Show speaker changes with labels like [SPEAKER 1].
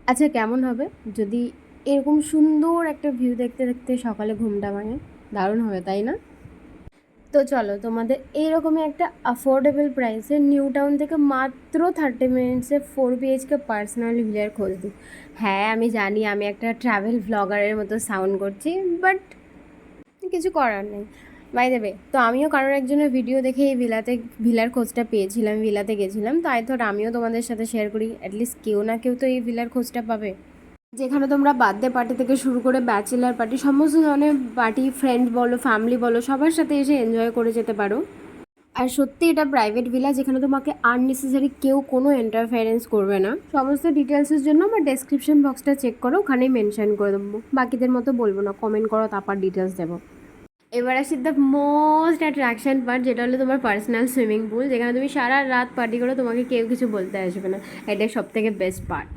[SPEAKER 1] আচ্ছা, কেমন হবে যদি এরকম সুন্দর একটা ভিউ দেখতে দেখতে সকালে ঘুমটা ভাঙে? দারুণ হবে, তাই না? তো চলো তোমাদের এইরকমই একটা অ্যাফোর্ডেবল প্রাইসে নিউ টাউন থেকে মাত্র 30 মিনিটসে 4 BHK পার্সোনাল ভিলার খোঁজ দিই। হ্যাঁ, আমি জানি আমি একটা ট্রাভেল ভ্লগারের মতো সাউন্ড করছি, বাট কিছু করার নেই। বাই দ্য ওয়ে, তো আমিও কারোর একজনের ভিডিও দেখে এই ভিলার খোঁজটা পেয়েছিলাম, ভিলাতে গেছিলাম, তো আই থট আমিও তোমাদের সাথে শেয়ার করি। অ্যাটলিস্ট কেউ না কেউ তো এই ভিলার খোঁজটা পাবে, যেখানে তোমরা বার্থডে পার্টি থেকে শুরু করে ব্যাচেলার পার্টি, সমস্ত ধরনের পার্টি, ফ্রেন্ড বলো, ফ্যামিলি বলো, সবার সাথে এসে এনজয় করে যেতে পারো। আর সত্যি এটা প্রাইভেট ভিলা, যেখানে তোমাকে আননেসেসারি কেউ কোনো ইন্টারফারেন্স করবে না। সমস্ত ডিটেলসের জন্য আমার ডেসক্রিপশন বক্সটা চেক করো, ওখানেই মেনশন করে দেবো। বাকিদের মতো বলবো না, কমেন্ট করো, তারপর ডিটেলস দেবো। এবার আসি দ্য মোস্ট অ্যাট্রাকশন পার্ট, যেটা হলো তোমার পার্সোনাল সুইমিং পুল, যেখানে তুমি সারা রাত পার্টি করো, তোমাকে কেউ কিছু বলতে আসবে না। এটাই সব থেকে বেস্ট পার্ট।